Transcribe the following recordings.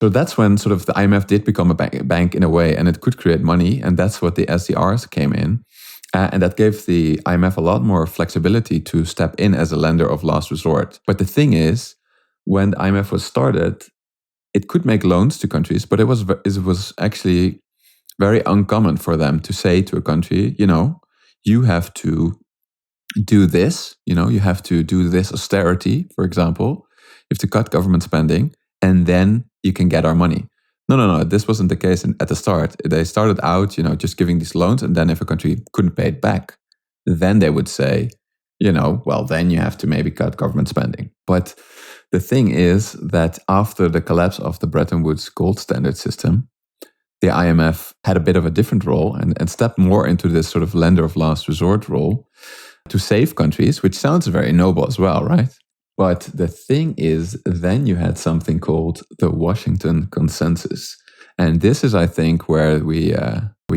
So that's when sort of the IMF did become a bank in a way, and it could create money. And that's what the SDRs came in. And that gave the IMF a lot more flexibility to step in as a lender of last resort. But the thing is, when the IMF was started, it could make loans to countries, but it was actually very uncommon for them to say to a country, you have to do this, you have to do this austerity, for example. You have to cut government spending, and then you can get our money. No. This wasn't the case at the start. They started out, just giving these loans, and then if a country couldn't pay it back, then they would say, well, then you have to maybe cut government spending. But the thing is that after the collapse of the Bretton Woods gold standard system, the IMF had a bit of a different role and stepped more into this sort of lender of last resort role to save countries, which sounds very noble as well, right? But the thing is, then you had something called the Washington Consensus. And this is, I think, where we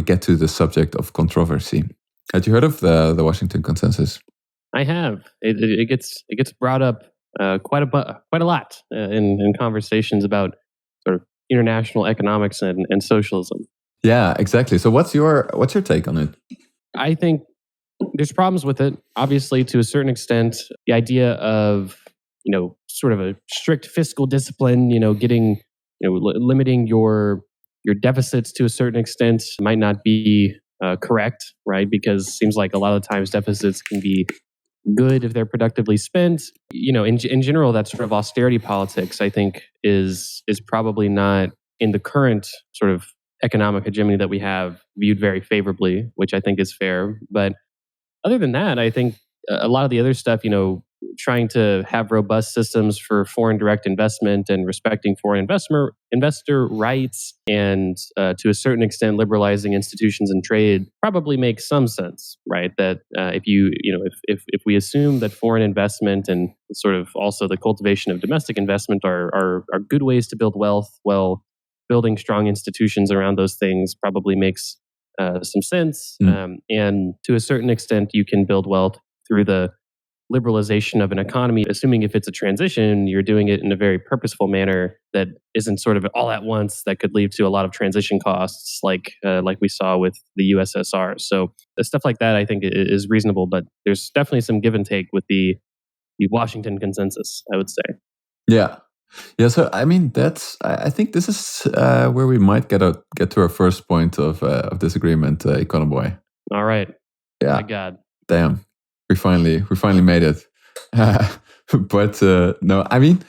get to the subject of controversy. Had you heard of the Washington Consensus? I have. It gets brought up quite a lot in conversations about sort of international economics and socialism. Yeah, exactly. So what's your take on it? I think there's problems with it. Obviously, to a certain extent, the idea of sort of a strict fiscal discipline, getting limiting your deficits to a certain extent might not be correct, right? Because it seems like a lot of times deficits can be good if they're productively spent. In general, that sort of austerity politics, I think, is probably not in the current sort of economic hegemony that we have viewed very favorably, which I think is fair. But other than that, I think a lot of the other stuff, trying to have robust systems for foreign direct investment and respecting foreign investor rights and to a certain extent liberalizing institutions and trade probably makes some sense, right? That if we assume that foreign investment and sort of also the cultivation of domestic investment are good ways to build wealth, well, building strong institutions around those things probably makes some sense. And to a certain extent, you can build wealth through the liberalization of an economy, assuming if it's a transition, you're doing it in a very purposeful manner that isn't sort of all at once that could lead to a lot of transition costs like we saw with the USSR. So stuff like that I think is reasonable, but there's definitely some give and take with the Washington Consensus, I would say. Yeah. So I mean, I think this is where we might get to our first point of disagreement, Econoboi. All right. Yeah. My God. Damn. We finally made it. But no, I mean,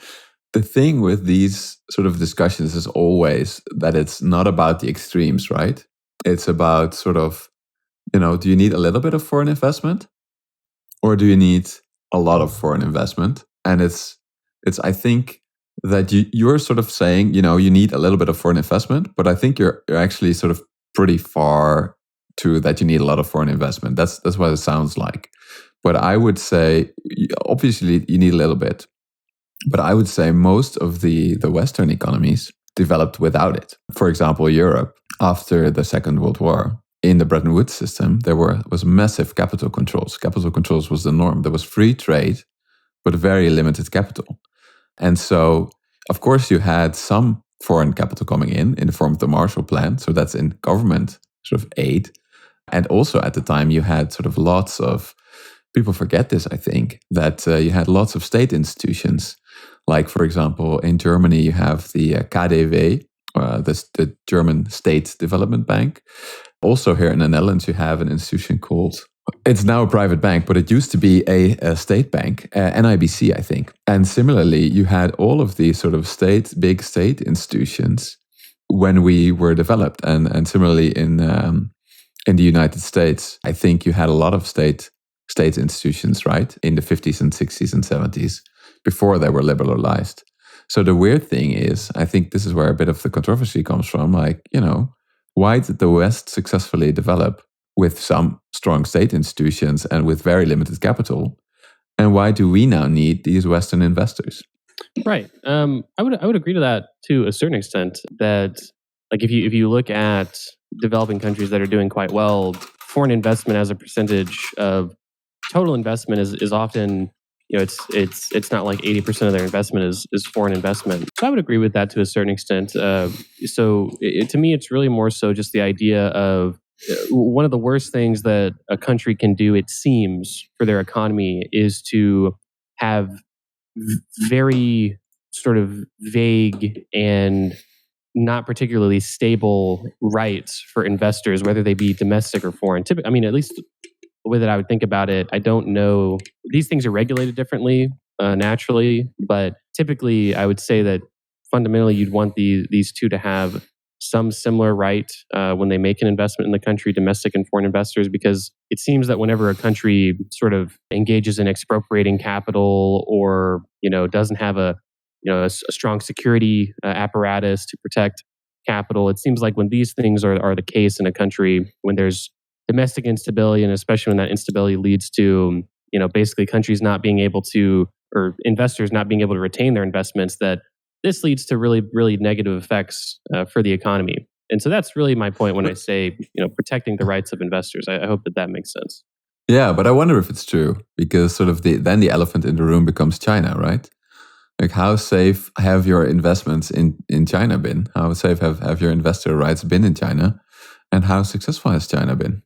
the thing with these sort of discussions is always that it's not about the extremes, right? It's about sort of, do you need a little bit of foreign investment or do you need a lot of foreign investment? And it's I think that you're sort of saying, you need a little bit of foreign investment, but I think you're actually sort of pretty far to that you need a lot of foreign investment. That's what it sounds like. But I would say, obviously, you need a little bit. But I would say most of the Western economies developed without it. For example, Europe, after the Second World War, in the Bretton Woods system, there was massive capital controls. Capital controls was the norm. There was free trade, but very limited capital. And so, of course, you had some foreign capital coming in the form of the Marshall Plan. So that's in government sort of aid. And also at the time, you had sort of lots of, people forget this, I think, that you had lots of state institutions. Like, for example, in Germany, you have the KDW, the German State Development Bank. Also here in the Netherlands, you have an institution called, it's now a private bank, but it used to be a state bank, NIBC, I think. And similarly, you had all of these sort of big state institutions when we were developed. And similarly in the United States, I think you had a lot of state institutions, right, in the 50s and 60s and 70s before they were liberalized. So the weird thing is, I think this is where a bit of the controversy comes from. Like, why did the West successfully develop with some strong state institutions and with very limited capital? And why do we now need these Western investors? Right. I would agree to that to a certain extent. That, like, if you look at developing countries that are doing quite well, foreign investment as a percentage of total investment is often it's not like 80% of their investment is foreign investment. So I would agree with that to a certain extent. To me, it's really more so just the idea of one of the worst things that a country can do, it seems, for their economy is to have very sort of vague and not particularly stable rights for investors, whether they be domestic or foreign. I mean, at least the way that I would think about it, I don't know. These things are regulated differently naturally, but typically I would say that fundamentally you'd want these two to have some similar right when they make an investment in the country, domestic and foreign investors, because it seems that whenever a country sort of engages in expropriating capital or doesn't have a strong security apparatus to protect capital, it seems like when these things are the case in a country, when there's domestic instability, and especially when that instability leads to basically countries not being able to, or investors not being able to retain their investments, that this leads to really, really negative effects for the economy. And so that's really my point when I say protecting the rights of investors. I hope that makes sense. Yeah, but I wonder if it's true, because sort of then the elephant in the room becomes China, right? Like, how safe have your investments in China been? How safe have your investor rights been in China? And how successful has China been?